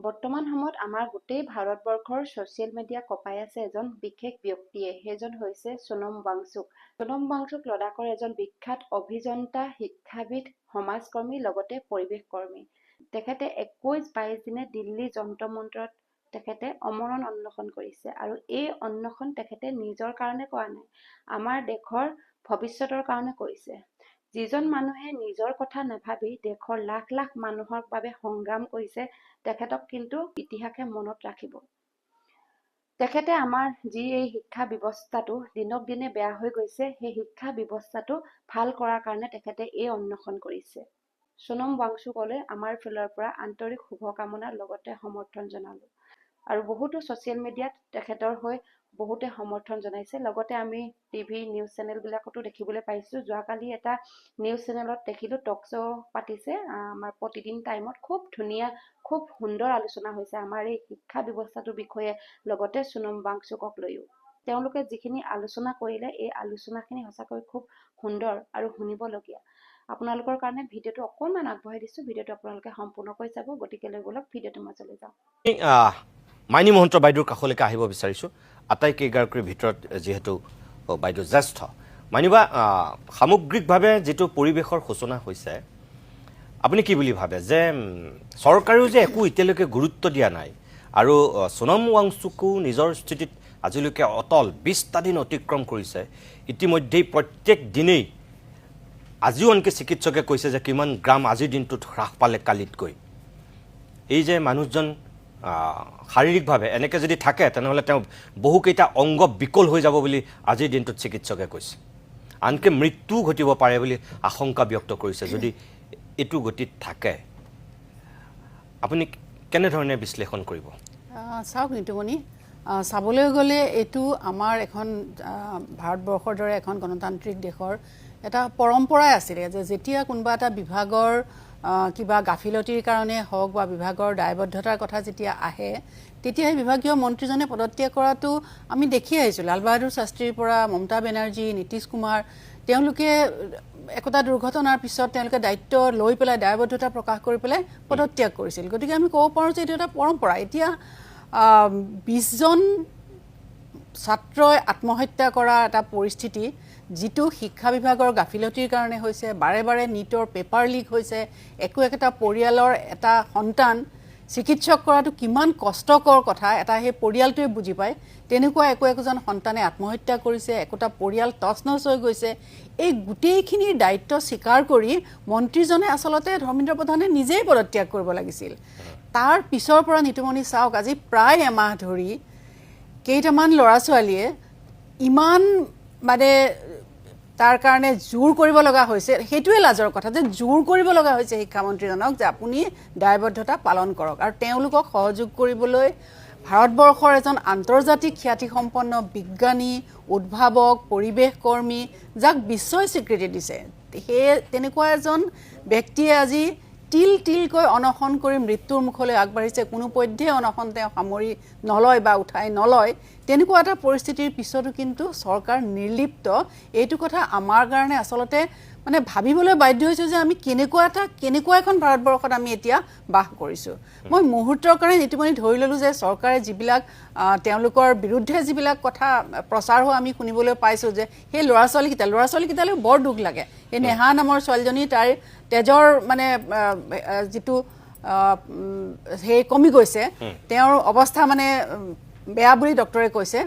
বৰ্তমান সময়ত আমাৰ গোটেই ভাৰতবৰ্ষৰ ছ'চিয়েল মিডিয়া কপাই আছে এজন বিশেষ ব্যক্তিয়ে, সেইজন হৈছে সোনম ৱাংচুক। সোনম ৱাংচুক লাডাখৰ এজন বিখ্যাত অভিযন্তা, শিক্ষাবিদ, সমাজকৰ্মী, লগতে পৰিৱেশ কৰ্মী। তেখেতে 21-22 দিনে দিল্লী যন্ত্ৰ মন্তৰত তেখেতে অমৰণ অন্বেষণ কৰিছে, আৰু এই অন্বেষণ তেখেতে নিজৰ কাৰণে কৰা নাই, আমাৰ দেশৰ ভৱিষ্যতৰ কাৰণে কৰিছে। যিজন মানুহে নিজৰ কথা নাভাবি দেশৰ লাখ লাখ মানুহৰ বাবে সংগ্ৰাম কৰিছে, তেখেতক কিন্তু ইতিহাসে মনত ৰাখিব। তেখেতে আমাৰ যি এই শিক্ষা ব্যৱস্থাটো দিনক দিনে বেয়া হৈ গৈছে, সেই শিক্ষা ব্যৱস্থাটো ভাল কৰাৰ কাৰণে তেখেতে এই অন্বেষণ কৰিছে। সোনম ৱাংচুকলৈ আমাৰ ফালৰ পৰা আন্তৰিক শুভকামনাৰ লগতে সমৰ্থন জনালো। আৰু বহুতো ছ'চিয়েল মিডিয়াত তেখেতৰ হৈ বহুতে সমৰ্থন জনাইছে। লগতে আমি টিভি নিউজ চেনেলবিলাকতো দেখিবলৈ পাইছোঁ। যোৱাকালি এটা নিউজ চেনেলত দেখিলোঁ টক শ্ব' পাতিছে আমাৰ প্ৰতিদিন টাইমত। খুব ধুনীয়া, খুব সুন্দৰ আলোচনা হৈছে আমাৰ এই শিক্ষা ব্যৱস্থাটোৰ বিষয়ে, লগতে সোনম ৱাংচুকক লৈও। তেওঁলোকে যিখিনি আলোচনা কৰিলে, এই আলোচনাখিনি সঁচাকৈ খুব সুন্দৰ আৰু শুনিবলগীয়া। আপোনালোকৰ কাৰণে ভিডিঅ'টো অকণমান আগবঢ়াই দিছোঁ। ভিডিঅ'টো আপোনালোকে সম্পূৰ্ণকৈ চাব। গতিকে লৈ বলক ভিডিঅ'টো মাজলৈ যাওঁ। মাইনী মহন্ত বাইদেউৰ কাষলৈকে আহিব বিচাৰিছোঁ। আটাইকেইগৰাকীৰ ভিতৰত যিহেতু বাইদেউ জ্যেষ্ঠ, মাইনীবা সামগ্ৰিকভাৱে যিটো পৰিৱেশৰ সূচনা হৈছে, আপুনি কি বুলি ভাবে যে চৰকাৰেও যে একো এতিয়ালৈকে গুৰুত্ব দিয়া নাই, আৰু সোনম ৱাংচুকো নিজৰ স্থিতিত আজিলৈকে অটল 20টা দিন অতিক্ৰম কৰিছে, ইতিমধ্যেই প্ৰত্যেক দিনেই আজিও আনকি চিকিৎসকে কৈছে যে কিমান গ্ৰাম আজিৰ দিনটোত হ্ৰাস পালে কালিতকৈ। এই যে মানুহজন শাৰীৰিকভাৱে এনেকৈ যদি থাকে, তেনেহ'লে তেওঁ বহুকেইটা অংগ বিকল হৈ যাব বুলি আজিৰ দিনটোত চিকিৎসকে কৈছে। আনকি মৃত্যুও ঘটিব পাৰে বুলি আশংকা ব্যক্ত কৰিছে যদি এইটো গতিত থাকে। আপুনি কেনেধৰণে বিশ্লেষণ কৰিব? চাওক নিতুমণি, চাবলৈ গ'লে এইটো আমাৰ এখন ভাৰতবৰ্ষৰ দৰে এখন গণতান্ত্ৰিক দেশৰ এটা পৰম্পৰাই আছিলে যে যেতিয়া কোনোবা এটা বিভাগৰ কিবা গাফিলতিৰ কাৰণে হওক বা বিভাগৰ দায়বদ্ধতাৰ কথা যেতিয়া আহে, তেতিয়া সেই বিভাগীয় মন্ত্ৰীজনে পদত্যাগ কৰাটো আমি দেখি আহিছোঁ। লাল বাহাদুৰ শাস্ত্ৰীৰ পৰা মমতা বেনাৰ্জী, নীতিশ কুমাৰ, তেওঁলোকে একোটা দুৰ্ঘটনাৰ পিছত তেওঁলোকে দায়িত্ব লৈ পেলাই দায়বদ্ধতা প্ৰকাশ কৰি পেলাই পদত্যাগ কৰিছিল। গতিকে আমি ক'ব পাৰোঁ যে এইটো এটা পৰম্পৰা। এতিয়া 20জন ছাত্ৰই আত্মহত্যা কৰা এটা পৰিস্থিতি, যিটো শিক্ষা বিভাগৰ গাফিলতিৰ কাৰণে হৈছে, বাৰে বাৰে নীটৰ পেপাৰ লিক হৈছে, একোটা পৰিয়ালৰ এটা সন্তান চিকিৎসক কৰাটো কিমান কষ্টকৰ কথা এটা সেই পৰিয়ালটোৱে বুজি পায়। তেনেকুৱা একোজন সন্তানে আত্মহত্যা কৰিছে, একোটা পৰিয়াল তছনছ হৈ গৈছে। এই গোটেইখিনিৰ দায়িত্ব স্বীকাৰ কৰি মন্ত্ৰীজনে আচলতে ধৰ্মেন্দ্ৰ প্ৰধানে নিজেই পদত্যাগ কৰিব লাগিছিল। তাৰ পিছৰ পৰা নিতুমণি চাওক, আজি প্ৰায় এমাহ ধৰি কেইটামান ল'ৰা ছোৱালীয়ে ইমান মানে তাৰ কাৰণে জোৰ কৰিব লগা হৈছে। সেইটোৱে লাজৰ কথা যে জোৰ কৰিব লগা হৈছে শিক্ষামন্ত্ৰীজনক যে আপুনি দায়বদ্ধতা পালন কৰক। আৰু তেওঁলোকক সহযোগ কৰিবলৈ ভাৰতবৰ্ষৰ এজন আন্তৰ্জাতিক খ্যাতিসম্পন্ন বিজ্ঞানী, উদ্ভাৱক, পৰিৱেশ কৰ্মী, যাক বিশ্বই স্বীকৃতি দিছে, সেয়ে তেনেকুৱা এজন ব্যক্তিয়ে আজি তিল তিলকৈ অনশন কৰি মৃত্যুৰ মুখলৈ আগবাঢ়িছে। কোনোপধ্যে অনশন তেওঁ সামৰি নলয় বা উঠাই নলয়। তেনেকুৱা এটা পৰিস্থিতিৰ পিছতো কিন্তু চৰকাৰ নিৰ্লিপ্ত। এইটো কথা আমাৰ কাৰণে আচলতে মানে ভাবিবলৈ বাধ্য হৈছোঁ যে আমি কেনেকুৱা এখন ভাৰতবৰ্ষত আমি এতিয়া বাস কৰিছোঁ। মই মুহূৰ্তৰ কাৰণে নিতুমণি ধৰি ল'লোঁ যে চৰকাৰে যিবিলাক তেওঁলোকৰ বিৰুদ্ধে যিবিলাক কথা প্ৰচাৰ হোৱা আমি শুনিবলৈ পাইছোঁ, যে সেই ল'ৰা ছোৱালীকেইটালৈ বৰ দুখ লাগে। এই নেহা নামৰ ছোৱালীজনী, তাইৰ তেজৰ মানে যিটো সেই কমি গৈছে, তেওঁৰ অৱস্থা মানে বেয়া বুলি ডক্টৰে কৈছে।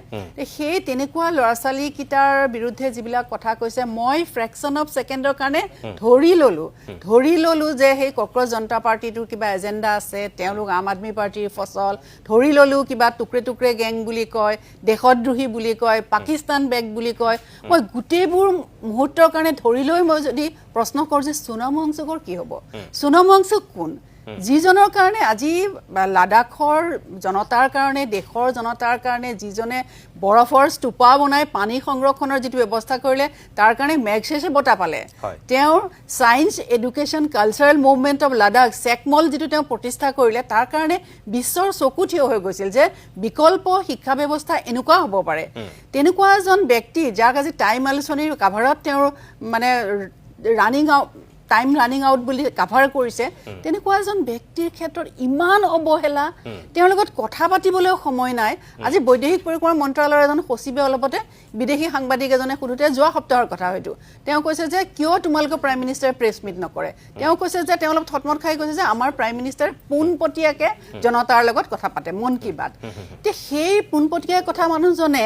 সেই তেনেকুৱা ল'ৰা ছোৱালীকেইটাৰ বিৰুদ্ধে যিবিলাক কথা কৈছে, মই ফ্ৰেকশ্যন অফ ছেকেণ্ডৰ কাৰণে ধৰি ল'লোঁ যে সেই কক্ৰজ জনতা পাৰ্টিটোৰ কিবা এজেণ্ডা আছে, তেওঁলোক আম আদমি পাৰ্টিৰ ফচল। ধৰি ল'লোঁ কিবা টুকৰে গেং বুলি কয়, দেশদ্ৰোহী বুলি কয়, পাকিস্তান বেগ বুলি কয়। মই গোটেইবোৰ মুহূৰ্তৰ কাৰণে ধৰি লৈ মই যদি প্ৰশ্ন কৰোঁ যে সোনম ৱাংচুকৰ কি হ'ব? সোনম ৱাংচুক কোন? যিজনৰ কাৰণে আজি লাডাখৰ জনতাৰ কাৰণে, দেশৰ জনতাৰ কাৰণে যিজনে বৰফৰ স্তূপা বনাই পানী সংৰক্ষণৰ যিটো ব্যৱস্থা কৰিলে, তাৰ কাৰণে মেগছেছে বঁটা পালে। তেওঁৰ science education cultural movement of Ladakh, SECMOL যিটো তেওঁ প্ৰতিষ্ঠা কৰিলে, তাৰ কাৰণে বিশ্বৰ চকু থিয় হৈ গৈছিল যে বিকল্প শিক্ষা ব্যৱস্থা এনেকুৱা হ'ব পাৰে। তেনেকুৱা এজন ব্যক্তি, যাক আজি টাইম আলোচনীৰ কাভাৰত তেওঁৰ মানে ৰানিং টাইম ৰানিং আউট বুলি কাভাৰ কৰিছে তেনেকুৱা এজন ব্যক্তিৰ ক্ষেত্ৰত ইমান অৱহেলা তেওঁৰ লগত কথা পাতিবলৈও সময় নাই আজি বৈদেশিক পৰিক্ৰমা মন্ত্ৰালয়ৰ এজন সচিবে অলপতে বিদেশী সাংবাদিক এজনে সুধোতে যোৱা সপ্তাহৰ কথা হয়তো তেওঁ কৈছে যে কিয় তোমালোকৰ প্ৰাইম মিনিষ্টাৰে প্ৰেছ মিট নকৰে তেওঁ কৈছে যে তেওঁ অলপ থটমট খাই কৈছে যে আমাৰ প্ৰাইম মিনিষ্টাৰে পোনপটীয়াকে জনতাৰ লগত কথা পাতে মন কি বাত তে সেই পোনপটীয়া কথা মানুহজনে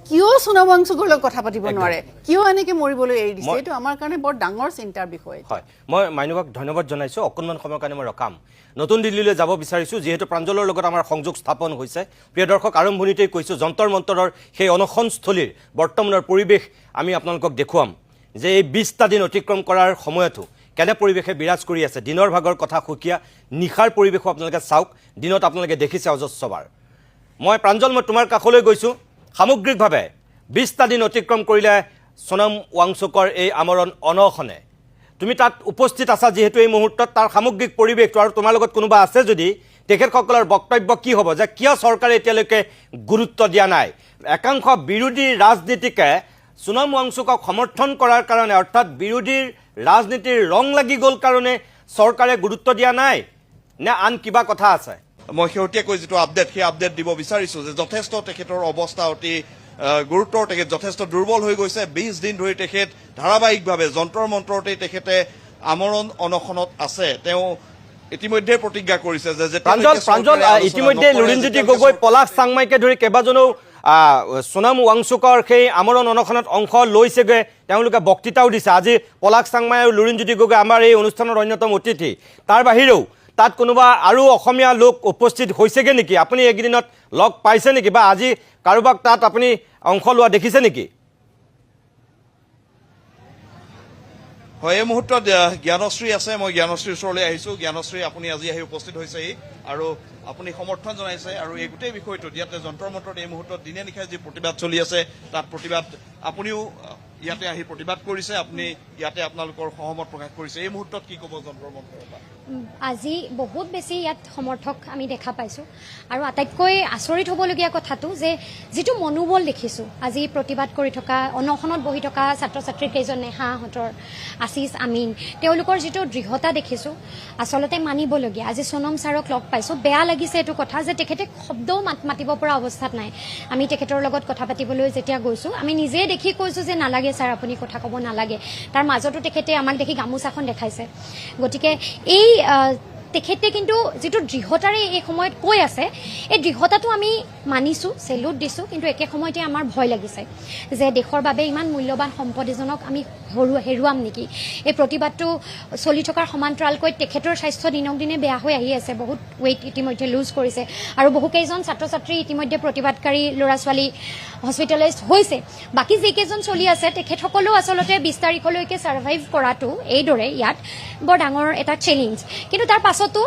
কিয় সোণম ৱাংচুকৰ লগত কথা পাতিব নোৱাৰে কিয় এনেকে মৰিবলৈ এৰি দিছে এইটো আমাৰ কাৰণে বৰ ডাঙৰ চিন্তাৰ বিষয় হয় মই মাইনুবাক ধন্যবাদ জনাইছো অকণমান সময়ৰ কাৰণে মই ৰখাম নতুন দিল্লীলৈ যাব বিচাৰিছো যিহেতু প্ৰাঞ্জলৰ লগত আমাৰ সংযোগ স্থাপন হৈছে প্ৰিয় দৰ্শক আৰম্ভণিতেই কৈছো যন্তৰ মন্তৰৰ সেই অনশনস্থলীৰ বৰ্তমানৰ পৰিৱেশ আমি আপোনালোকক দেখুৱাম যে এই 20টা দিন অতিক্ৰম কৰাৰ সময়তো কেনে পৰিৱেশে বিৰাজ কৰি আছে দিনৰ ভাগৰ কথা সুকীয়া নিশাৰ পৰিৱেশো আপোনালোকে চাওক দিনত আপোনালোকে দেখিছে অজস্ৰবাৰ মই প্ৰাঞ্জল মই তোমাৰ কাষলৈ গৈছো সামগ্ৰিকভাৱে 20টা দিন অতিক্ৰম কৰিলে সোণম ৱাংচুকৰ এই আমৰণ অনশনে তুমি তাত উপস্থিত আছা যেহেতু এই মুহূৰ্তত তাৰ সামগ্ৰিক পৰিৱেশটো আৰু তোমাৰ লগত কোনোবা আছে যদি তেখেতসকলৰ বক্তব্য কি হ'ব যে কিয় চৰকাৰে এতিয়ালৈকে গুৰুত্ব দিয়া নাই একাংশ বিৰোধী ৰাজনীতিকে সোণম ৱাংচুকক সমৰ্থন কৰাৰ কাৰণে অৰ্থাৎ বিৰোধীৰ ৰাজনীতিৰ ৰং লাগি গ'ল কাৰণে চৰকাৰে গুৰুত্ব দিয়া নাই নে আন কিবা কথা আছে মই শেহতীয়াকৈ যিটো আপডেট সেই আপডেট দিব বিচাৰিছো যে যথেষ্ট তেখেতৰ অৱস্থা অতি গুৰুতৰ তেখেত যথেষ্ট দুৰ্বল হৈ গৈছে 20 দিন ধৰি তেখেত ধাৰাবাহিকভাৱে যন্তৰ মন্ত্ৰতে তেখেতে আমৰণ অনশনত আছে তেওঁ ইতিমধ্যে প্ৰতিজ্ঞা কৰিছে যে প্ৰাঞ্জল ইতিমধ্যে লুৰিণজ্যোতি গগৈ পলাশ চাংমাইকে ধৰি কেইবাজনো সোণম ৱাংচুকৰ সেই আমৰণ অনশনত অংশ লৈছেগৈ তেওঁলোকে বক্তৃতাও দিছে আজি পলাশ চাংমাই আৰু লুৰিণজ্যোতি গগৈ আমাৰ এই অনুষ্ঠানৰ অন্যতম অতিথি তাৰ বাহিৰেও তাত কোনোবা আৰু অসমীয়া লোক উপস্থিত হৈছেগৈ নেকি আপুনি এইকেইদিনত লগ পাইছে নেকি বা আজি কাৰোবাক তাত আপুনি অংশ লোৱা দেখিছে নেকি হয় এই মুহূৰ্তত জ্ঞানশ্ৰী আছে মই জ্ঞানশ্ৰীৰ ওচৰলৈ আহিছো জ্ঞানশ্ৰী আপুনি আজি আহি উপস্থিত হৈছেহি আৰু আপুনি সমৰ্থন জনাইছে আৰু এই গোটেই বিষয়টো ইয়াতে যন্তৰ মন্ত্ৰত এই মুহূৰ্তত দিনে নিশাই যি প্ৰতিবাদ চলি আছে তাত প্ৰতিবাদ আপুনিও ইয়াতে আহি প্ৰতিবাদ কৰিছে আপুনি ইয়াতে আপোনালোকৰ সহমত প্ৰকাশ কৰিছে এই মুহূৰ্তত কি ক'ব যন্তৰ মন্ত্ৰৰ পৰা আজি বহুত বেছি ইয়াত সমৰ্থক আমি দেখা পাইছোঁ আৰু আটাইতকৈ আচৰিত হ'বলগীয়া কথাটো যে যিটো মনোবল দেখিছোঁ আজি প্ৰতিবাদ কৰি থকা অনশনত বহি থকা ছাত্ৰ ছাত্ৰী কেইজন নেহাহঁতৰ আশিষ আমিন তেওঁলোকৰ যিটো দৃঢ়তা দেখিছোঁ আচলতে মানিবলগীয়া আজি সোণম ছাৰক লগ পাইছোঁ বেয়া লাগিছে এইটো কথা যে তেখেতে শব্দও মাতিব পৰা অৱস্থাত নাই আমি তেখেতৰ লগত কথা পাতিবলৈ যেতিয়া গৈছোঁ আমি নিজেই দেখি কৈছোঁ যে নালাগে ছাৰ আপুনি কথা ক'ব নালাগে তাৰ মাজতো তেখেতে আমাক দেখি গামোচাখন দেখাইছে গতিকে এই তেখেতে কিন্তু যিটো দৃঢ়তাৰে এই সময়ত কৈ আছে এই দৃঢ়তাটো আমি মানিছোঁ চেলুট দিছোঁ কিন্তু একে সময়তে আমাৰ ভয় লাগিছে যে দেশৰ বাবে ইমান মূল্যৱান সম্পদ এজনক আমি হেৰুৱাম নেকি এই প্ৰতিবাদটো চলি থকাৰ সমান্তৰালকৈ তেখেতৰ স্বাস্থ্য দিনক দিনে বেয়া হৈ আহি আছে বহুত ৱেইট ইতিমধ্যে লুজ কৰিছে আৰু বহুকেইজন ছাত্ৰ ছাত্ৰী ইতিমধ্যে প্ৰতিবাদকাৰী ল'ৰা ছোৱালী হস্পিটেলাইজ হৈছে বাকী যিকেইজন চলি আছে তেখেতসকলেও আচলতে 20 তাৰিখলৈকে ছাৰ্ভাইভ কৰাটো এইদৰে ইয়াত বৰ ডাঙৰ এটা চেলেঞ্জ কিন্তু তাৰ পাছতো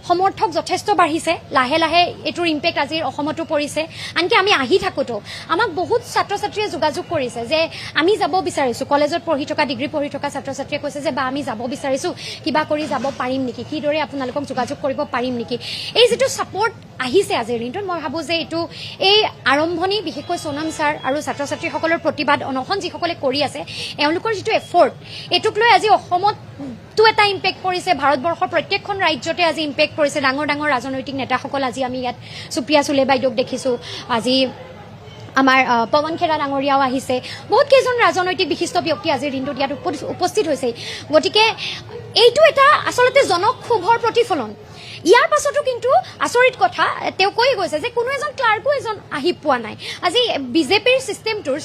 সমৰ্থক যথেষ্ট বাঢ়িছে লাহে লাহে এইটোৰ ইম্পেক্ট আজিৰ অসমতো পৰিছে আনকি আমি আহি থাকোঁতো আমাক বহুত ছাত্ৰ ছাত্ৰীয়ে যোগাযোগ কৰিছে যে আমি যাব বিচাৰিছোঁ কলেজত পঢ়ি থকা ডিগ্ৰী পঢ়ি থকা ছাত্ৰ ছাত্ৰীয়ে কৈছে যে বা আমি যাব বিচাৰিছোঁ কিবা কৰি যাব পাৰিম নেকি কিদৰে আপোনালোকক যোগাযোগ কৰিব পাৰিম নেকি এই যিটো ছাপৰ্ট আহিছে আজিৰ দিনটোত মই ভাবোঁ যে এইটো এই আৰম্ভণি বিশেষকৈ সোণম ছাৰ আৰু ছাত্ৰ ছাত্ৰীসকলৰ প্ৰতিবাদ অনশন যিসকলে কৰি আছে এওঁলোকৰ যিটো এফৰ্ট এইটোক লৈ আজি অসমত এটা ইম্পেক্ট পৰিছে ভাৰতবৰ্ষৰ প্ৰত্যেকখন ৰাজ্যতে আজি ইম্পেক্ট পৰিছে ডাঙৰ ডাঙৰ ৰাজনৈতিক নেতাসকল আজি আমি ইয়াত সুপ্ৰিয়া সুলে বাইদেউক দেখিছোঁ আজি আমাৰ পৱন খেৰা ডাঙৰীয়াও আহিছে বহুত কেইজন ৰাজনৈতিক বিশিষ্ট ব্যক্তি আজিৰ দিনটোত ইয়াত উপস্থিত হৈছে গতিকে এইটো এটা আচলতে জনক্ষোভৰ প্ৰতিফলন ইয়াৰ পাছতো কিন্তু আচৰিত কথা তেওঁ কৈ গৈছে যে কোনো এজন ক্লাৰ্কো এজন আহি পোৱা নাই আজি বিজেপিৰ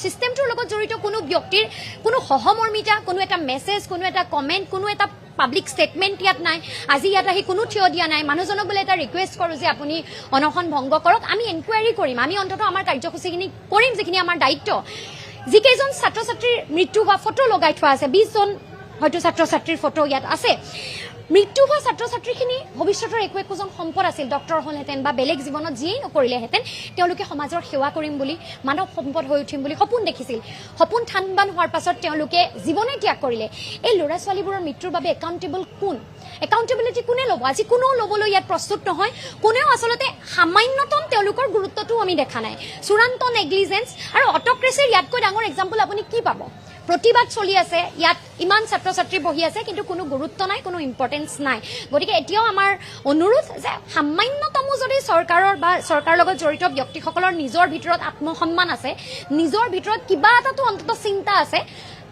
চিষ্টেমটোৰ লগত জড়িত কোনো ব্যক্তিৰ কোনো সহমৰ্মিতা কোনো এটা মেছেজ কোনো এটা কমেণ্ট কোনো এটা পাব্লিক ষ্টেটমেণ্ট ইয়াত নাই আজি ইয়াত আহি কোনো থিয় দিয়া নাই মানুহজনক বোলে এটা ৰিকুৱেষ্ট কৰোঁ যে আপুনি অনশন ভংগ কৰক আমি এনকুৱাৰী কৰিম আমি অন্ততঃ আমাৰ কাৰ্যসূচীখিনি কৰিম যিখিনি আমাৰ দায়িত্ব যিকেইজন ছাত্ৰ ছাত্ৰীৰ মৃত্যু হোৱা ফটো লগাই থোৱা আছে 20জন হয়তো ছাত্ৰ ছাত্ৰীৰ ফটো ইয়াত আছে মৃত্যু হোৱা ছাত্ৰ ছাত্ৰীখিনি ভৱিষ্যতৰ একোজন সম্পদ আছিল ডক্টৰ হ'লহেঁতেন বা বেলেগ জীৱনত যিয়েই নকৰিলেহেঁতেন তেওঁলোকে সমাজৰ সেৱা কৰিম বুলি মানৱ সম্পদ হৈ উঠিম বুলি সপোন দেখিছিল সপোন থানবান হোৱাৰ পাছত তেওঁলোকে জীৱনেই ত্যাগ কৰিলে এই ল'ৰা ছোৱালীবোৰৰ মৃত্যুৰ বাবে একাউণ্টেবল কোন একাউণ্টেবিলিটি কোনে ল'ব আজি কোনেও ল'বলৈ ইয়াত প্ৰস্তুত নহয় কোনেও আচলতে সামান্যতম তেওঁলোকৰ গুৰুত্বটো আমি দেখা নাই চূড়ান্ত নেগলিজেঞ্চ আৰু অট'ক্ৰেচিৰ ইয়াতকৈ ডাঙৰ এক্সাম্পল আপুনি কি পাব প্ৰতিবাদ চলি আছে, ইয়াত ইমান ছাত্ৰ ছাত্ৰী বহি আছে, কিন্তু কোনো গুৰুত্ব নাই, কোনো ইম্পৰ্টেঞ্চ নাই। গতিকে এতিয়াও আমাৰ অনুৰোধ যে সামান্যতমো যদি চৰকাৰৰ বা চৰকাৰৰ লগত জড়িত ব্যক্তিসকলৰ নিজৰ ভিতৰত আত্মসন্মান আছে, নিজৰ ভিতৰত কিবা এটাতো অন্ততঃ চিন্তা আছে,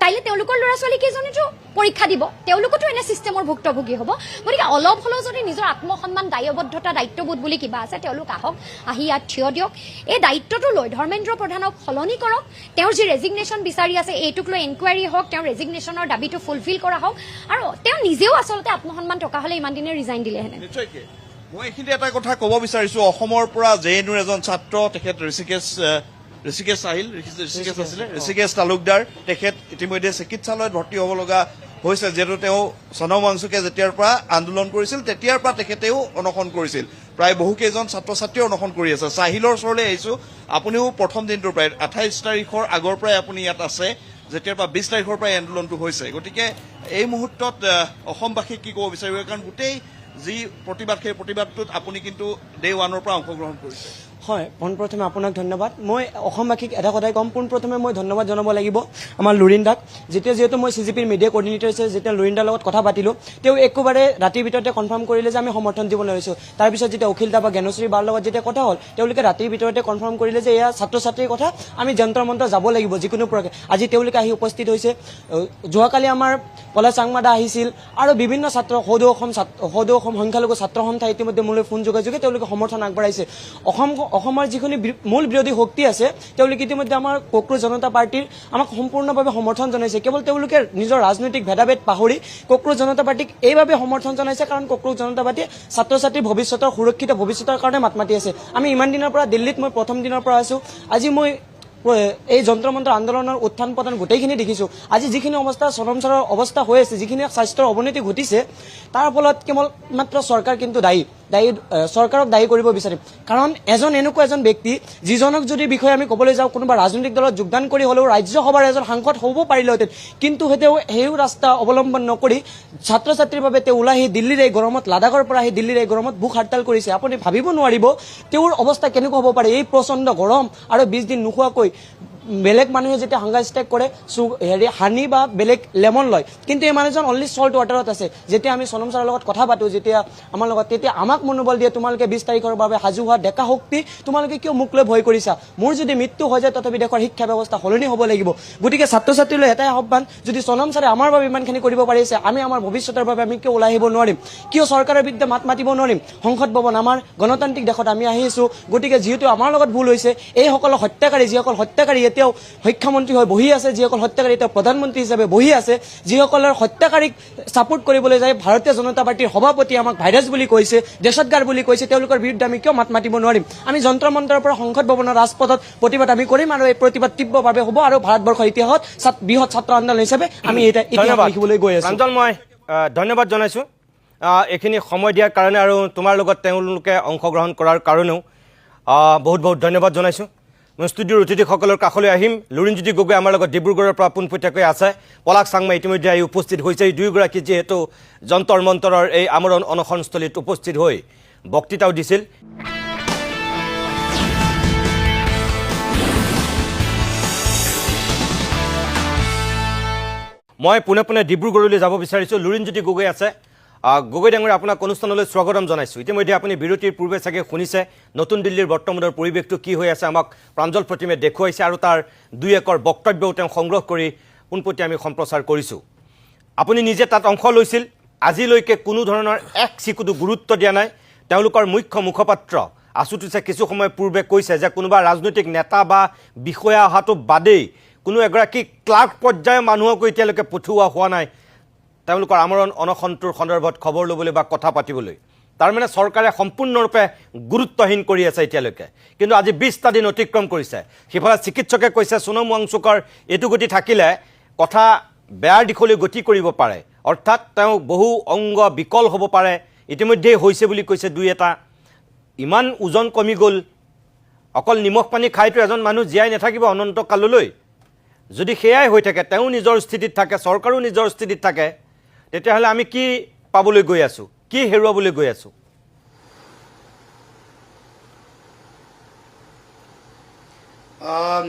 কাইলৈ তেওঁলোকৰ ল'ৰা ছোৱালী কেইজনীতো পৰীক্ষা দিব, তেওঁলোকতো এনে ছিষ্টেমৰ ভুক্তভোগী হ'ব। গতিকে অলপ হ'লেও যদি নিজৰ আত্মসন্মান, দায়বদ্ধতা, দায়িত্ববোধ বুলি কিবা আছে, তেওঁলোক আহক, আহি ইয়াত থিয় দিয়ক, এই দায়িত্বটো লৈ ধৰ্মেন্দ্ৰ প্ৰধানক সলনি কৰক, তেওঁৰ যি ৰেজিগনেশ্যন বিচাৰি আছে এইটোক লৈ এনকুৱাৰী হওক, তেওঁৰ ৰেজিগনেশ্যনৰ দাবীটো ফুলফিল কৰা হওক, আৰু তেওঁ নিজেও আচলতে আত্মসন্মান থকা হ'লে ইমান দিনে ৰিজাইন দিলেহেঁতেন। নিশ্চয়কৈ মই এইখিনি এটা কথা ক'ব বিচাৰিছো, অসমৰ পৰা JNUৰ এজন ছাত্ৰ, তেখেত ঋষিকেশ আছিলে, ঋষিকেশ তালুকদাৰ, তেখেত ইতিমধ্যে চিকিৎসালয়ত ভৰ্তি হ'ব লগা হৈছে, যিহেতু তেওঁ সোণম ৱাংচুকে যেতিয়াৰ পৰা আন্দোলন কৰিছিল তেতিয়াৰ পৰা তেখেতেও অনশন কৰিছিল। প্ৰায় বহুকেইজন ছাত্ৰ ছাত্ৰীয়ে অনশন কৰি আছে। চাহিলৰ ওচৰলৈ আহিছো, আপুনিও প্ৰথম দিনটোৰ পৰাই 28 তাৰিখৰ আগৰ পৰাই আপুনি ইয়াত আছে, যেতিয়াৰ পৰা 20 তাৰিখৰ পৰাই আন্দোলনটো হৈছে। গতিকে এই মুহূৰ্তত অসমবাসীক কি ক'ব বিচাৰিব, কাৰণ গোটেই যি প্ৰতিবাদ, সেই প্ৰতিবাদটোত আপুনি কিন্তু ডে 1ৰ পৰা অংশগ্ৰহণ কৰিছে। হয়, পোনপ্ৰথমে আপোনাক ধন্যবাদ। মই অসমবাসীক এটা কথাই ক'ম, পোনপ্ৰথমে মই ধন্যবাদ জনাব লাগিব আমাৰ লুৰিণদাক। যিহেতু মই CGPৰ মিডিয়া কৰ্ডিনেটৰ হৈছে, যেতিয়া লুৰিণদাৰ লগত কথা পাতিলোঁ, তেওঁ একেবাৰে ৰাতিৰ ভিতৰতে কনফাৰ্ম কৰিলে যে আমি সমৰ্থন দিব নোৱাৰিছোঁ। তাৰপিছত যেতিয়া অখিলতা বা জ্ঞানশ্ৰী বাৰ লগত যেতিয়া কথা হ'ল, তেওঁলোকে ৰাতিৰ ভিতৰতে কনফাৰ্ম কৰিলে যে এয়া ছাত্ৰ ছাত্ৰীৰ কথা, আমি যন্ত্ৰ মন্ত্ৰ যাব লাগিব যিকোনো প্ৰকাৰে। আজি তেওঁলোকে আহি উপস্থিত হৈছে। যোৱাকালি আমাৰ পলাশ চাংমাদা আহিছিল আৰু বিভিন্ন ছাত্ৰ, সদৌ অসম সংখ্যালঘু ছাত্ৰ সন্থা ইতিমধ্যে মোলৈ ফোন যোগাযোগে তেওঁলোকে সমৰ্থন আগবঢ়াইছে। অসমৰ যিখিনি মূল বিৰোধী শক্তি আছে, তেওঁলোকে ইতিমধ্যে আমাৰ কক্ৰোচ জনতা পাৰ্টীৰ আমাক সম্পূৰ্ণভাৱে সমৰ্থন জনাইছে। কেৱল তেওঁলোকে নিজৰ ৰাজনৈতিক ভেদাভেদ পাহৰি কক্ৰোচ জনতা পাৰ্টীক এইভাৱে সমৰ্থন জনাইছে, কাৰণ কক্ৰোচ জনতা পাৰ্টীয়ে ছাত্ৰ ছাত্ৰীৰ ভৱিষ্যতৰ সুৰক্ষিত ভৱিষ্যতৰ কাৰণে মাত মাতি আছে। আমি ইমান দিনৰ পৰা দিল্লীত, মই প্ৰথম দিনৰ পৰা আছোঁ। আজি মই এই যন্ত্ৰ মন্ত্ৰ আন্দোলনৰ উত্থান পতন গোটেইখিনি দেখিছোঁ। আজি যিখিনি অৱস্থা, সোণম ছাৰৰ অৱস্থা হৈ আছে, যিখিনি স্বাস্থ্যৰ অৱনতি ঘটিছে, তাৰ ফলত কেৱল মাত্ৰ চৰকাৰ কিন্তু চৰকাৰক দায়ী কৰিব বিচাৰিম। কাৰণ এনেকুৱা এজন ব্যক্তি, যিজনক যদি বিষয়ে আমি ক'বলৈ যাওঁ, কোনোবা ৰাজনৈতিক দলত যোগদান কৰি হ'লেও ৰাজ্যসভাৰ এজন সাংসদ হ'ব পাৰিলেহেঁতেন, কিন্তু সেই ৰাস্তা অৱলম্বন নকৰি ছাত্ৰ ছাত্ৰীৰ বাবে তেওঁ ওলাই আহি দিল্লীৰ এই গৰমত, লাডাখৰ পৰা আহি দিল্লীৰ এই গৰমত ভোক হৰতাল কৰিছে। আপুনি ভাবিব নোৱাৰিব তেওঁৰ অৱস্থা কেনেকুৱা হ'ব পাৰে। এই প্ৰচণ্ড গৰম আৰু 20 দিন নোখোৱাকৈ বেলেগ মানুহে যেতিয়া হাংগাৰ ষ্ট্ৰাইক কৰে, হানি বা বেলেগ লেমন লয়, কিন্তু এই মানুহজন অনলি চল্ট ৱাটাৰত আছে। যেতিয়া আমি সোণম ছাৰৰ লগত কথা পাতোঁ, যেতিয়া আমাৰ লগত, তেতিয়া আমাক মনোবল দিয়ে, তোমালোকে 20 তাৰিখৰ বাবে সাজু হোৱা, ডেকা শক্তি, তোমালোকে কিয় মোক লৈ ভয় কৰিছা? মোৰ যদি মৃত্যু হৈ যায়, তথাপি দেশৰ শিক্ষা ব্যৱস্থা সলনি হ'ব লাগিব। গতিকে ছাত্ৰ ছাত্ৰীলৈ এটাই আহ্বান, যদি সোণম ছাৰে আমাৰ বাবে ইমানখিনি কৰিব পাৰিছে, আমি আমাৰ ভৱিষ্যতৰ বাবে আমি কিয় ওলাই আহিব নোৱাৰিম? কিয় চৰকাৰৰ বিৰুদ্ধে মাত মাতিব নোৱাৰিম? সংসদ ভৱন আমাৰ গণতান্ত্ৰিক দেশত আমি আহিছোঁ। গতিকে যিহেতু আমাৰ লগত ভুল হৈছে, এইসকল হত্যাকাৰী, যিসকল হত্যাকাৰী এতিয়াও শিক্ষামন্ত্ৰী হৈ বহি আছে, যিসকল হত্যাকাৰী এতিয়াও প্ৰধানমন্ত্ৰী হিচাপে বহি আছে, যিসকলৰ হত্যাকাৰীক ছাপোৰ্ট কৰিবলৈ যায় ভাৰতীয় জনতা পাৰ্টীৰ সভাপতি আমাক ভাইৰাছ বুলি কৈছে, দেশতগাৰ বুলি কৈছে, তেওঁলোকৰ বিৰুদ্ধে আমি কিয় মাত মাতিব নোৱাৰিম? আমি যন্ত্ৰ মন্ত্ৰৰ পৰা সংসদ ভৱনৰ ৰাজপথত প্ৰতিবাদ আমি কৰিম, আৰু এই প্ৰতিবাদ তীব্ৰভাৱে হ'ব, আৰু ভাৰতবৰ্ষৰ ইতিহাসত বৃহৎ ছাত্ৰ আন্দোলন হিচাপে আমি এটা ইতিহাস লিখিবলৈ গৈ আছোঁ। প্ৰাঞ্জল, মই ধন্যবাদ জনাইছোঁ এইখিনি সময় দিয়াৰ কাৰণে, আৰু তোমাৰ লগত তেওঁলোকে অংশগ্ৰহণ কৰাৰ কাৰণেও বহুত বহুত ধন্যবাদ জনাইছোঁ। মই ষ্টুডিঅ'ৰ অতিথিসকলৰ কাষলৈ আহিম। লুৰিণজ্যোতি গগৈ আমাৰ লগত ডিব্ৰুগড়ৰ পৰা পোনপটীয়াকৈ আছে, পলাশ চাংমা ইতিমধ্যে আহি উপস্থিত হৈছে। এই দুয়োগৰাকী যিহেতু যন্তৰ মন্তৰৰ এই আমৰণ অনশনস্থলীত উপস্থিত হৈ বক্তৃতাও দিছিল। মই পোনে ডিব্ৰুগড়লৈ যাব বিচাৰিছোঁ। লুৰিণজ্যোতি গগৈ আছে। গগৈ ডাঙৰীয়া, আপোনাক অনুষ্ঠানলৈ স্বাগতম জনাইছোঁ। ইতিমধ্যে আপুনি বিৰতিৰ পূৰ্বে চাগে শুনিছে নতুন দিল্লীৰ বৰ্তমানৰ পৰিৱেশটো কি হৈ আছে, আমাক প্ৰাঞ্জল প্ৰতিমে দেখুৱাইছে, আৰু তাৰ দুই একৰ বক্তব্যও তেওঁ সংগ্ৰহ কৰি পোনপটীয়া আমি সম্প্ৰচাৰ কৰিছোঁ। আপুনি নিজে তাত অংশ লৈছিল। আজিলৈকে কোনো ধৰণৰ এক চিকুটো গুৰুত্ব দিয়া নাই। তেওঁলোকৰ মুখ্য মুখপাত্ৰ আশুতোষে কিছু সময় পূৰ্বে কৈছে যে কোনোবা ৰাজনৈতিক নেতা বা বিষয়া অহাটো বাদেই কোনো এগৰাকী ক্লাৰ্ক পৰ্যায়ৰ মানুহকো এতিয়ালৈকে পঠোৱা হোৱা নাই তেওঁলোকৰ আমৰণ অনশনটোৰ সন্দৰ্ভত খবৰ ল'বলৈ বা কথা পাতিবলৈ। তাৰমানে চৰকাৰে সম্পূৰ্ণৰূপে গুৰুত্বহীন কৰি আছে এতিয়ালৈকে। কিন্তু আজি 20টা দিন অতিক্ৰম কৰিছে। সিফালে চিকিৎসকে কৈছে সোণম ৱাংচুকৰ এইটো গতি থাকিলে কথা বেয়াৰ দিশলৈ গতি কৰিব পাৰে, অৰ্থাৎ তেওঁ বহু অংগ বিকল হ'ব পাৰে। ইতিমধ্যেই হৈছে বুলি কৈছে দুই এটা। ইমান ওজন কমি গ'ল, অকল নিমখ পানী খাইতো এজন মানুহ জীয়াই নাথাকিব অনন্ত কাললৈ। যদি সেয়াই হৈ থাকে, তেওঁ নিজৰ স্থিতিত থাকে, চৰকাৰো নিজৰ স্থিতিত থাকে, তেতিয়াহ'লে আমি কি পাবলৈ গৈ আছোঁ, কি হেৰুৱাবলৈ গৈ আছোঁ?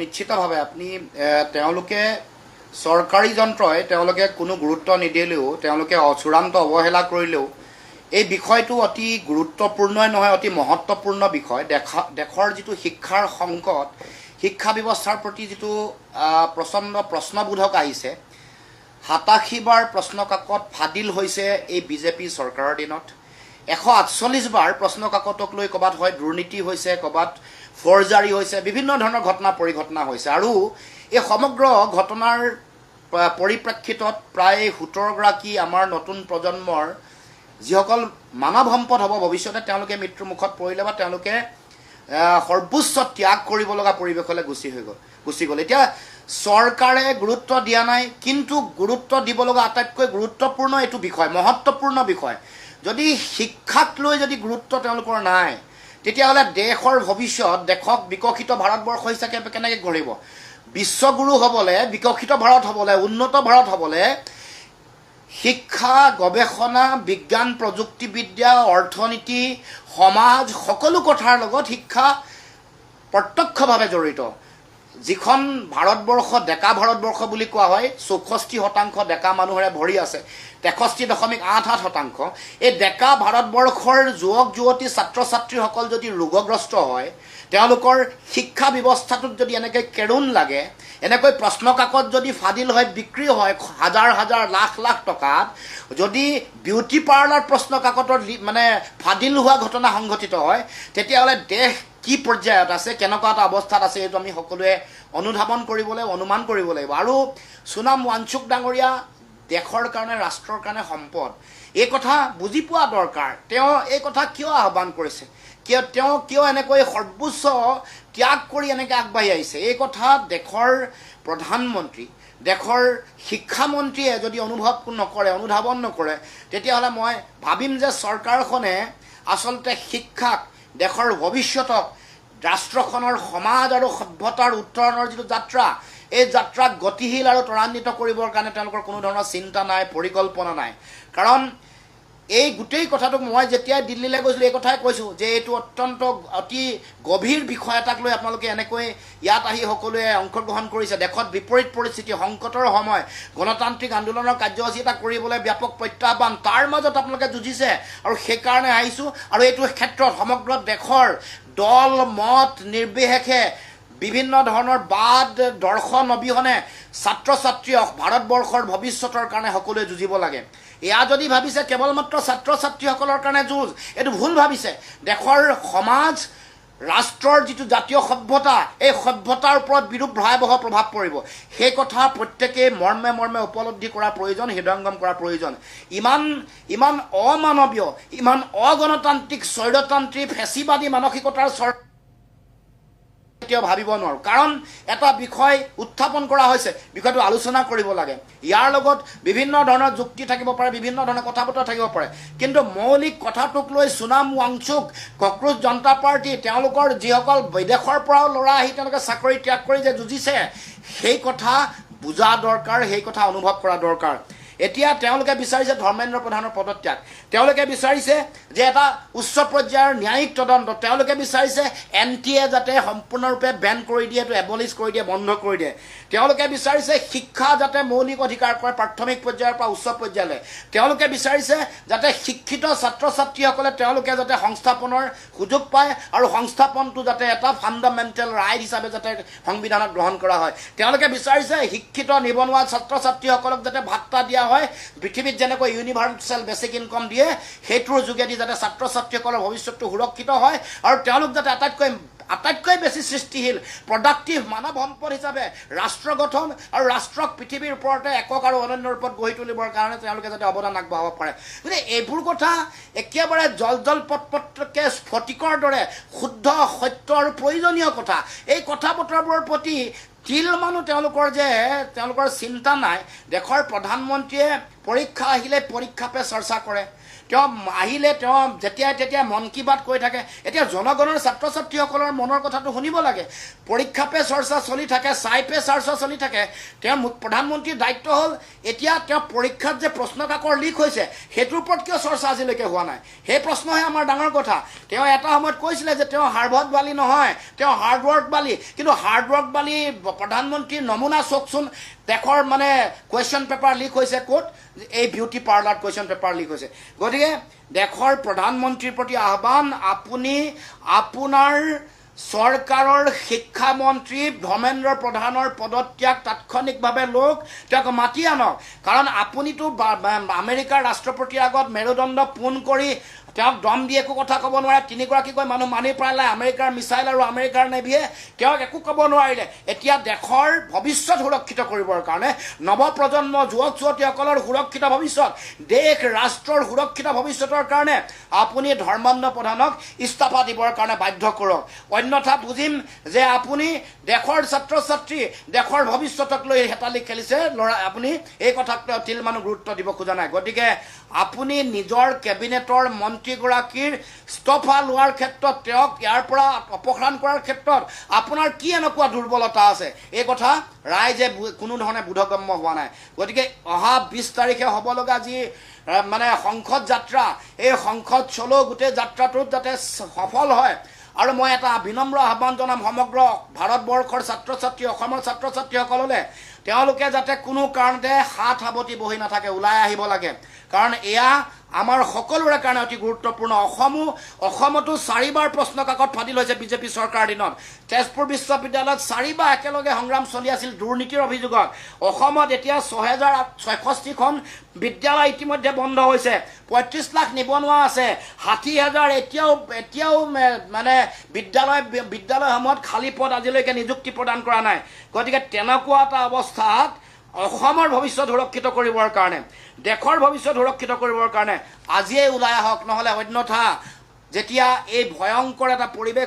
নিশ্চিতভাৱে আপুনি তেওঁলোকে চৰকাৰী যন্ত্ৰই তেওঁলোকে কোনো গুৰুত্ব নিদিলেও তেওঁলোকে চূড়ান্ত অৱহেলা কৰিলেও এই বিষয়টো অতি গুৰুত্বপূৰ্ণই নহয় অতি মহত্বপূৰ্ণ বিষয় দেশৰ যিটো শিক্ষাৰ সংকট শিক্ষা ব্যৱস্থাৰ প্ৰতি যিটো প্ৰচণ্ড প্ৰশ্নবোধক আহিছে 87 বাৰ প্ৰশ্নকাকত ফাদিল হৈছে এই বিজেপি চৰকাৰৰ দিনত 148 বাৰ প্ৰশ্নকাকতক লৈ ক'ৰবাত হয় দুৰ্নীতি হৈছে ক'ৰবাত ফৰ্জাৰী হৈছে বিভিন্ন ধৰণৰ ঘটনা পৰিঘটনা হৈছে আৰু এই সমগ্ৰ ঘটনাৰ পৰিপ্ৰেক্ষিতত প্ৰায় 17 গৰাকী আমাৰ নতুন প্ৰজন্মৰ যিসকল মানৱ সম্পদ হ'ব ভৱিষ্যতে তেওঁলোকে মৃত্যুৰ মুখত পৰিলে বা তেওঁলোকে সৰ্বোচ্চ ত্যাগ কৰিব লগা পৰিৱেশলৈ গুচি গ'ল এতিয়া চৰকাৰে গুৰুত্ব দিয়া নাই কিন্তু গুৰুত্ব দিব লগা আটাইতকৈ গুৰুত্বপূৰ্ণ এইটো বিষয় মহত্বপূৰ্ণ বিষয় যদি শিক্ষাক লৈ যদি গুৰুত্ব তেওঁলোকৰ নাই তেতিয়াহ'লে দেশৰ ভৱিষ্যত দেশক বিকশিত ভাৰতবৰ্ষ হিচাপে কেনেকৈ গঢ়িব বিশ্বগুৰু হ'বলৈ বিকশিত ভাৰত হ'বলৈ উন্নত ভাৰত হ'বলৈ শিক্ষা গৱেষণা বিজ্ঞান প্ৰযুক্তিবিদ্যা অৰ্থনীতি সমাজ সকলো কথাৰ লগত শিক্ষা প্ৰত্যক্ষভাৱে জড়িত যিখন ভাৰতবৰ্ষ ডেকা ভাৰতবৰ্ষ বুলি কোৱা হয় 64% ডেকা মানুহেৰে ভৰি আছে 63.88% এই ডেকা ভাৰতবৰ্ষৰ যুৱক যুৱতী ছাত্ৰ ছাত্ৰীসকল যদি ৰোগগ্ৰস্ত হয় তেওঁলোকৰ শিক্ষা ব্যৱস্থাটোত যদি এনেকৈ কেৰুণ লাগে এনেকৈ প্ৰশ্নকাকত যদি ফাদিল হয় বিক্ৰী হয় হাজাৰ হাজাৰ লাখ লাখ টকাত যদি বিউটি পাৰ্লাৰ প্ৰশ্নকাকতৰ মানে ফাদিল হোৱা ঘটনা সংঘটিত হয় তেতিয়াহ'লে দেশ কি পৰ্যায়ত আছে কেনেকুৱা এটা অৱস্থাত আছে এইটো আমি সকলোৱে অনুধাৱন কৰিব লাগিব অনুমান কৰিব লাগিব আৰু সোণম ৱাংচুক ডাঙৰীয়া দেশৰ কাৰণে ৰাষ্ট্ৰৰ কাৰণে সম্পদ এই কথা বুজি পোৱা দৰকাৰ তেওঁ এই কথা কিয় আহ্বান কৰিছে তেওঁ কিয় এনেকৈ সৰ্বোচ্চ ত্যাগ কৰি এনেকৈ আগবাঢ়ি আহিছে এই কথা দেশৰ প্ৰধানমন্ত্ৰী দেশৰ শিক্ষামন্ত্ৰীয়ে যদি অনুধাৱন নকৰে তেতিয়াহ'লে মই ভাবিম যে চৰকাৰখনে আচলতে শিক্ষাক দেশৰ ভৱিষ্যতক ৰাষ্ট্ৰখনৰ সমাজ আৰু সভ্যতাৰ উত্তৰণৰ যিটো যাত্ৰা এই যাত্ৰাক গতিশীল আৰু ত্বৰান্বিত কৰিবৰ কাৰণে তেওঁলোকৰ কোনো ধৰণৰ চিন্তা নাই পৰিকল্পনা নাই কাৰণ এই গোটেই কথাটোক মই যেতিয়া দিল্লীলৈ গৈছিলোঁ এই কথাই কৈছোঁ যে এইটো অত্যন্ত অতি গভীৰ বিষয় এটাক লৈ আপোনালোকে এনেকৈ ইয়াত আহি সকলোৱে অংশগ্ৰহণ কৰিছে দেশত বিপৰীত পৰিস্থিতি সংকটৰ সময় গণতান্ত্ৰিক আন্দোলনৰ কাৰ্যসূচী এটা কৰিবলৈ ব্যাপক প্ৰত্যাহ্বান তাৰ মাজত আপোনালোকে যুঁজিছে আৰু সেইকাৰণে আহিছোঁ আৰু এইটো ক্ষেত্ৰত সমগ্ৰ দেশৰ দল মত নিৰ্বিশেষে বিভিন্ন ধৰণৰ বাদ দৰ্শন অবিহনে ছাত্ৰ ছাত্ৰীয়ে ভাৰতবৰ্ষৰ ভৱিষ্যতৰ কাৰণে সকলোৱে যুঁজিব লাগে এয়া যদি ভাবিছে কেৱল মাত্ৰ ছাত্ৰ ছাত্ৰীসকলৰ কাৰণে যুঁজ এইটো ভুল ভাবিছে দেশৰ সমাজ ৰাষ্ট্ৰৰ যিটো জাতীয় সভ্যতা এই সভ্যতাৰ ওপৰত বিৰূপ ভয়াৱহ প্ৰভাৱ পৰিব সেই কথা প্ৰত্যেকেই মৰ্মে মৰ্মে উপলব্ধি কৰাৰ প্ৰয়োজন হৃদয়ংগম কৰাৰ প্ৰয়োজন ইমান অমানৱীয় ইমান অগণতান্ত্ৰিক স্বৈৰতান্ত্ৰিক ফেচিবাদী মানসিকতাৰ কেতিয়াও ভাবিব নোৱাৰোঁ কাৰণ এটা বিষয় উত্থাপন কৰা হৈছে বিষয়টো আলোচনা কৰিব লাগে ইয়াৰ লগত বিভিন্ন ধৰণৰ যুক্তি থাকিব পাৰে বিভিন্ন ধৰণৰ কথা বতৰা থাকিব পাৰে কিন্তু মৌলিক কথাটোক লৈ সোণম ৱাংচুক কক্ৰোচ জনতা পাৰ্টি তেওঁলোকৰ যিসকল বিদেশৰ পৰাও ল'ৰা আহি তেওঁলোকে চাকৰি ত্যাগ কৰি যে যুঁজিছে সেই কথা বুজা দৰকাৰ সেই কথা অনুভৱ কৰা দৰকাৰ এতিয়া তেওঁলোকে বিচাৰিছে ধৰ্মেন্দ্ৰ প্ৰধানৰ পদত্যাগ তেওঁলোকে বিচাৰিছে যে এটা উচ্চ পৰ্যায়ৰ ন্যায়িক তদন্ত তেওঁলোকে বিচাৰিছে NTA যাতে সম্পূৰ্ণৰূপে বেন কৰি দিয়ে এইটো এবলিছ কৰি দিয়ে বন্ধ কৰি দিয়ে তেওঁলোকে বিচাৰিছে শিক্ষা যাতে মৌলিক অধিকাৰ কৰে প্ৰাথমিক পৰ্যায়ৰ পৰা উচ্চ পৰ্যায়লৈ তেওঁলোকে বিচাৰিছে যাতে শিক্ষিত ছাত্ৰ ছাত্ৰীসকলে তেওঁলোকে যাতে সংস্থাপনৰ সুযোগ পায় আৰু সংস্থাপনটো যাতে এটা ফাণ্ডামেণ্টেল ৰাইট হিচাপে যাতে সংবিধানত গ্ৰহণ কৰা হয় তেওঁলোকে বিচাৰিছে শিক্ষিত নিবনুৱা ছাত্ৰ ছাত্ৰীসকলক যাতে ভাত্তা দিয়া হয় পৃথিৱীত যেনেকৈ ইউনিভাৰ্চেল বেচিক ইনকম দিয়ে সেইটোৰ যোগেদি যাতে ছাত্ৰ ছাত্ৰীসকলৰ ভৱিষ্যতটো সুৰক্ষিত হয় আৰু তেওঁলোক যাতে আটাইতকৈ বেছি সৃষ্টিশীল প্ৰডাক্টিভ মানৱ সম্পদ হিচাপে ৰাষ্ট্ৰ গঠন আৰু ৰাষ্ট্ৰক পৃথিৱীৰ ওপৰতে একক আৰু অনন্য ৰূপত গঢ়ি তুলিবৰ কাৰণে তেওঁলোকে যাতে অৱদান আগবঢ়াব পাৰে গতিকে এইবোৰ কথা একেবাৰে জল পটপটকৈ স্ফটিকৰ দৰে শুদ্ধ সত্য আৰু প্ৰয়োজনীয় কথা এই কথা বতৰাবোৰৰ প্ৰতি তিল মানুহ তেওঁলোকৰ চিন্তা নাই দেশৰ প্ৰধানমন্ত্ৰীয়ে পৰীক্ষা আহিলে পৰীক্ষা পে চৰ্চা কৰে তেওঁ আহিলে তেওঁ যেতিয়াই তেতিয়াই মন কী বাত কৈ থাকে এতিয়া জনগণৰ ছাত্ৰ ছাত্ৰীসকলৰ মনৰ কথাটো শুনিব লাগে পৰীক্ষা পে চৰ্চা চলি থাকে চাই পে চৰ্চা চলি থাকে তেওঁ প্ৰধানমন্ত্ৰীৰ দায়িত্ব হ'ল এতিয়া তেওঁ পৰীক্ষাত যে প্ৰশ্নকাকত লিক হৈছে সেইটোৰ ওপৰত কিয় চৰ্চা আজিলৈকে হোৱা নাই সেই প্ৰশ্নহে আমাৰ ডাঙৰ কথা তেওঁ এটা সময়ত কৈছিলে যে তেওঁ হাৰ্ভাৰ্ড বালি নহয় তেওঁ হাৰ্ডৱৰ্ক বালি কিন্তু হাৰ্ডৱৰ্ক বালি প্ৰধানমন্ত্ৰীৰ নমুনা চাওকচোন দেশৰ মানে কুৱেশ্যন পেপাৰ লিক হৈছে ক'ত এই বিউটি পাৰ্লাৰত কুৱেশ্যন পেপাৰ লিক হৈছে গতিকে দেশৰ প্ৰধানমন্ত্ৰীৰ প্ৰতি আহ্বান আপুনি আপোনাৰ চৰকাৰৰ শিক্ষামন্ত্ৰী ধৰ্মেন্দ্ৰ প্ৰধানৰ পদত্যাগ তাৎক্ষণিকভাৱে লোক তেওঁক মাতি আনক কাৰণ আপুনিতো আমেৰিকাৰ ৰাষ্ট্ৰপতিৰ আগত মেৰুদণ্ড পোন কৰি তেওঁক দম দি একো কথা ক'ব নোৱাৰে তিনিগৰাকীকৈ মানুহ মানি পেলালে আমেৰিকাৰ মিছাইল আৰু আমেৰিকাৰ নেভিয়ে তেওঁক একো ক'ব নোৱাৰিলে এতিয়া দেশৰ ভৱিষ্যত সুৰক্ষিত কৰিবৰ কাৰণে নৱপ্ৰজন্ম যুৱক যুৱতীসকলৰ সুৰক্ষিত ভৱিষ্যত দেশ ৰাষ্ট্ৰৰ সুৰক্ষিত ভৱিষ্যতৰ কাৰণে আপুনি ধৰ্মেন্দ্ৰ প্ৰধানক ইস্তফা দিবৰ কাৰণে বাধ্য কৰক অন্যথা বুজিম যে আপুনি দেশৰ ছাত্ৰ ছাত্ৰী দেশৰ ভৱিষ্যতক লৈ হেতালি খেলিছে আপুনি এই কথাক তিল মানুহ গুৰুত্ব দিব খোজা নাই গতিকে আপুনি নিজৰ কেবিনেটৰ মন্ত্ৰীগৰাকীৰ ইস্তফা লোৱাৰ ক্ষেত্ৰত তেওঁক ইয়াৰ পৰা অপসাৰণ কৰাৰ ক্ষেত্ৰত আপোনাৰ কি এনেকুৱা দুৰ্বলতা আছে এই কথা ৰাইজে কোনো ধৰণে বোধগম্য হোৱা নাই গতিকে অহা 20 তাৰিখে হ'ব লগা যি মানে সংসদ যাত্ৰা এই সংসদ চলো গোটেই যাত্ৰাটোত যাতে সফল হয় আৰু মই এটা বিনম্ৰ আহ্বান জনাম সমগ্ৰ ভাৰতবৰ্ষৰ ছাত্ৰ ছাত্ৰী অসমৰ ছাত্ৰ ছাত্ৰীসকললৈ তেওঁলোকে যাতে কোনো কাৰণতে হাত সাৱটি বহি নাথাকে ওলাই আহিব লাগে কাৰণ এয়া আমাৰ সকলোৰে কাৰণে অতি গুৰুত্বপূৰ্ণ অসমতো 4বাৰ প্ৰশ্ন কাকত ফাদিল হৈছে বিজেপি চৰকাৰৰ দিনত তেজপুৰ বিশ্ববিদ্যালয়ত 4বাৰ একেলগে সংগ্ৰাম চলি আছিল দুৰ্নীতিৰ অভিযোগত অসমত এতিয়া 6066খন বিদ্যালয় ইতিমধ্যে বন্ধ হৈছে 35 লাখ নিবনুৱা আছে 60,000 এতিয়াও মানে বিদ্যালয়সমূহত খালী পদ আজিলৈকে নিযুক্তি প্ৰদান কৰা নাই গতিকে তেনেকুৱা এটা অৱস্থাত অসমৰ ভৱিষ্যত সুৰক্ষিত কৰিবৰ কাৰণে দেশৰ ভৱিষ্যত সুৰক্ষিত কৰিবৰ কাৰণে আজিয়ে ওলাই আহক নহ'লে অন্যথা যেতিয়া এই ভয়ংকৰ এটা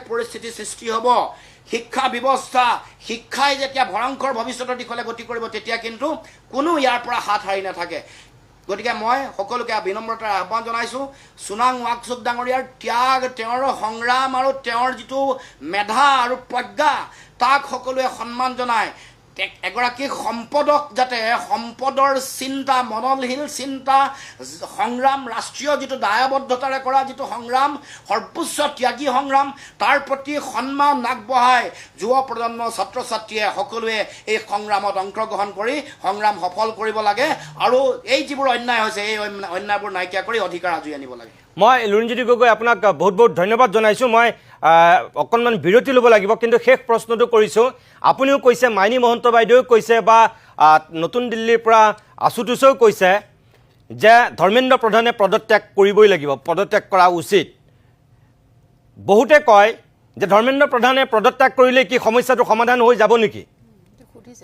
পৰিস্থিতি সৃষ্টি হ'ব শিক্ষা ব্যৱস্থা শিক্ষাই যেতিয়া ভয়ংকৰ ভৱিষ্যতৰ দিশলৈ গতি কৰিব তেতিয়া কিন্তু কোনো ইয়াৰ পৰা হাত সাৰি নাথাকে গতিকে মই সকলোকে বিনম্ৰতাৰ আহ্বান জনাইছোঁ সোনাং ৱাংচুক ডাঙৰীয়াৰ ত্যাগ তেওঁৰ সংগ্ৰাম আৰু তেওঁৰ যিটো মেধা আৰু প্ৰজ্ঞা তাক সকলোৱে সন্মান জনায় এগৰাকী সম্পদক যাতে সম্পদৰ চিন্তা মননশীল চিন্তা সংগ্ৰাম ৰাষ্ট্ৰীয় যিটো দায়বদ্ধতাৰে কৰা যিটো সংগ্ৰাম সৰ্বোচ্চ ত্যাগী সংগ্ৰাম তাৰ প্ৰতি সন্মান আগবঢ়াই যুৱ প্ৰজন্ম ছাত্ৰ ছাত্ৰীয়ে সকলোৱে এই সংগ্ৰামত অংশগ্ৰহণ কৰি সংগ্ৰাম সফল কৰিব লাগে আৰু এই যিবোৰ অন্যায় হৈছে এই অন্যায়বোৰ নাইকিয়া কৰি অধিকাৰ আজৰি আনিব লাগে মই লুৰিণজ্যোতি গগৈ আপোনাক বহুত বহুত ধন্যবাদ জনাইছোঁ মই অকণমান বিৰতি ল'ব লাগিব কিন্তু শেষ প্ৰশ্নটো কৰিছোঁ আপুনিও কৈছে মাইনী মহন্ত বাইদেৱেও কৈছে বা নতুন দিল্লীৰ পৰা আশুতোষেও কৈছে যে ধৰ্মেন্দ্ৰ প্ৰধানে পদত্যাগ কৰিবই লাগিব পদত্যাগ কৰা উচিত বহুতে কয় যে ধৰ্মেন্দ্ৰ প্ৰধানে পদত্যাগ কৰিলে কি সমস্যাটো সমাধান হৈ যাব নেকি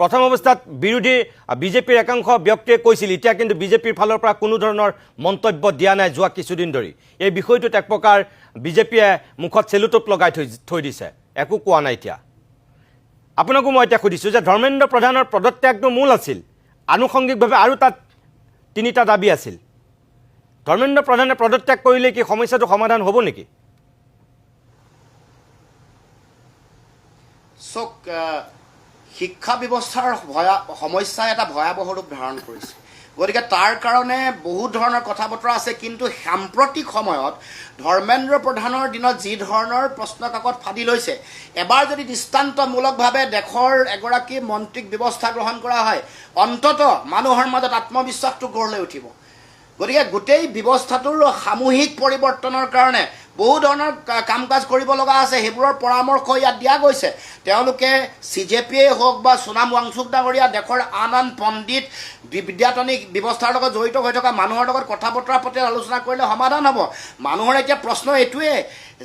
প্ৰথম অৱস্থাত বিৰোধী বিজেপিৰ একাংশ ব্যক্তিয়ে কৈছিল এতিয়া কিন্তু বিজেপিৰ ফালৰ পৰা কোনো ধৰণৰ মন্তব্য দিয়া নাই যোৱা কিছুদিন ধৰি এই বিষয়টোত এক প্ৰকাৰ বিজেপিয়ে মুখত চেলুটোপ লগাই থৈ দিছে একো কোৱা নাই এতিয়া আপোনাকো মই এতিয়া সুধিছোঁ যে ধৰ্মেন্দ্ৰ প্ৰধানৰ পদত্যাগটো মূল আছিল আনুষংগিকভাৱে আৰু তাত 3টা দাবী আছিল ধৰ্মেন্দ্ৰ প্ৰধানে পদত্যাগ কৰিলে কি সমস্যাটো সমাধান হ'ব নেকি শিক্ষা ব্যৱস্থাৰ সমস্যাই এটা ভয়াৱহ ৰূপ ধাৰণ কৰিছে গতিকে তাৰ কাৰণে বহু ধৰণৰ কথা বতৰা আছে কিন্তু সাম্প্ৰতিক সময়ত ধৰ্মেন্দ্ৰ প্ৰধানৰ দিনত যি ধৰণৰ প্ৰশ্ন কাকত ফাদিল হৈছে এবাৰ যদি দৃষ্টান্তমূলকভাৱে দেশৰ এগৰাকী মন্ত্ৰীক ব্যৱস্থা গ্ৰহণ কৰা হয় অন্তত মানুহৰ মাজত আত্মবিশ্বাসটো গঢ় লৈ উঠিব গতিকে গোটেই ব্যৱস্থাটোৰ সামূহিক পৰিৱৰ্তনৰ কাৰণে বহু ধৰণৰ কাম কাজ কৰিব লগা আছে সেইবোৰৰ পৰামৰ্শ ইয়াত দিয়া গৈছে তেওঁলোকে CJPয়ে হওক বা সোনাম ৱাংচুক ডাঙৰীয়া দেশৰ আন পণ্ডিত বিদ্যাতনিক ব্যৱস্থাৰ লগত জড়িত হৈ থকা মানুহৰ লগত কথা বতৰা পাতি আলোচনা কৰিলে সমাধান হ'ব মানুহৰ এতিয়া প্ৰশ্ন এইটোৱে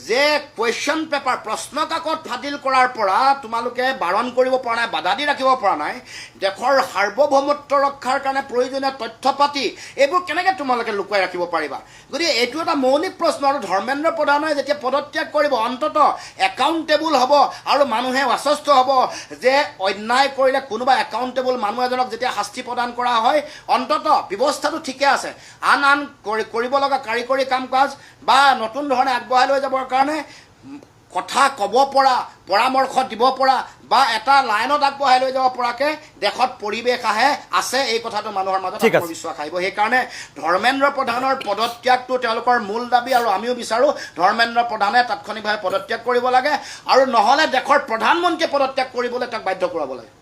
যে কুৱেশ্যন পেপাৰ প্ৰশ্ন কাকত ফাদিল কৰাৰ পৰা তোমালোকে বাৰণ কৰিব পৰা নাই বাধা দি ৰাখিব পৰা নাই দেশৰ সাৰ্বভৌমত্ব ৰক্ষাৰ কাৰণে প্ৰয়োজনীয় তথ্য পাতি এইবোৰ কেনেকৈ তোমালোকে লুকুৱাই ৰাখিব পাৰিবা গতিকে এইটো এটা মৌলিক প্ৰশ্ন আৰু ধৰ্মেন্দ্ৰ প্ৰধানে যেতিয়া পদত্যাগ কৰিব অন্তত একাউণ্টেবল হ'ব আৰু মানুহে আশ্বস্ত হ'ব যে অন্যায় কৰিলে কোনোবা একাউণ্টেবল মানুহ এজনক যেতিয়া শাস্তি প্ৰদান কৰা হয় অন্তত ব্যৱস্থাটো ঠিকে আছে আন কৰিব লগা কাৰিকৰী কাম কাজ বা নতুন ধৰণে আগবঢ়াই লৈ যাবৰ কাৰণে কথা ক'ব পৰা পৰামৰ্শ দিব পৰা বা এটা লাইনত আগবঢ়াই লৈ যাব পৰাকৈ দেশত পৰিৱেশ আছে এই কথাটো মানুহৰ মাজত আত্মবিশ্বাস আহিব সেইকাৰণে ধৰ্মেন্দ্ৰ প্ৰধানৰ পদত্যাগটো তেওঁলোকৰ মূল দাবী আৰু আমিও বিচাৰোঁ ধৰ্মেন্দ্ৰ প্ৰধানে তাৎক্ষণিকভাৱে পদত্যাগ কৰিব লাগে আৰু নহ'লে দেশৰ প্ৰধানমন্ত্ৰীয়ে পদত্যাগ কৰিবলৈ তাক বাধ্য কৰাব লাগে